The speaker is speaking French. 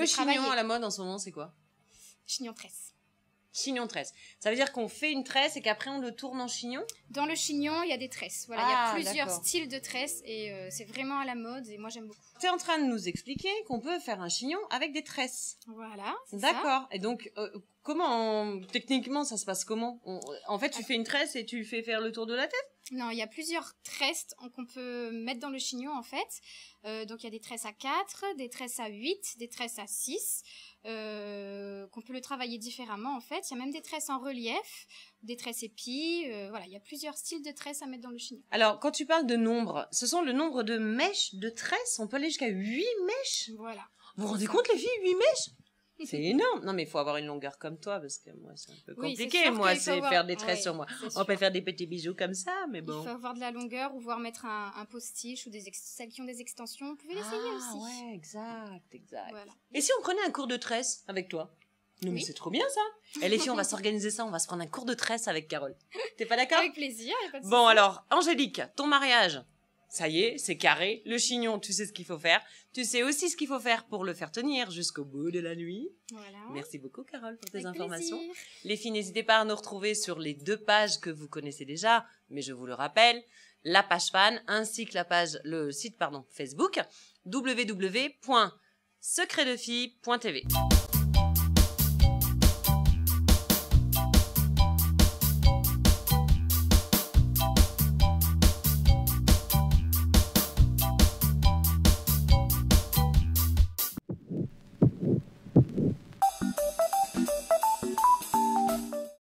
Le chignon à la mode en ce moment, c'est quoi? Chignon tresse. Chignon tresse. Ça veut dire qu'on fait une tresse et qu'après on le tourne en chignon? Dans le chignon, il y a des tresses. Voilà, il y a plusieurs styles de tresses et c'est vraiment à la mode et moi j'aime beaucoup. Tu es en train de nous expliquer qu'on peut faire un chignon avec des tresses. Voilà, c'est d'accord. Et donc, techniquement, ça se passe comment? En fait, tu fais une tresse et tu fais faire le tour de la tête? Non, il y a plusieurs tresses qu'on peut mettre dans le chignon en fait. Donc il y a des tresses à 4, des tresses à 8, des tresses à 6. Qu'on peut le travailler différemment en fait. Il y a même des tresses en relief, des tresses épis. Voilà, il y a plusieurs styles de tresses à mettre dans le chignon. Alors, quand tu parles de nombre, ce sont le nombre de mèches de tresses? On peut aller jusqu'à 8 mèches? Voilà. Vous vous rendez compte les filles, 8 mèches? C'est énorme. Non, mais il faut avoir une longueur comme toi, parce que moi, c'est un peu compliqué. Moi, c'est faire des tresses sur moi. On peut faire des petits bijoux comme ça, mais bon. Il faut avoir de la longueur ou voir mettre un postiche ou celles qui ont des extensions. Vous pouvez l'essayer aussi. Ah ouais, exact. Voilà. Et si on prenait un cours de tresse avec toi? Non, mais c'est trop bien ça. Et les filles, on va s'organiser ça, on va se prendre un cours de tresse avec Carole. T'es pas d'accord? Avec plaisir, y a pas de souci. Bon alors, Angélique, ton mariage, ça y est, c'est carré. Le chignon, tu sais ce qu'il faut faire. Tu sais aussi ce qu'il faut faire pour le faire tenir jusqu'au bout de la nuit. Voilà. Merci beaucoup Carole pour tes informations. Plaisir. Les filles, n'hésitez pas à nous retrouver sur les 2 pages que vous connaissez déjà, mais je vous le rappelle, la page fan ainsi que le site Facebook www.secretdefilles.tv.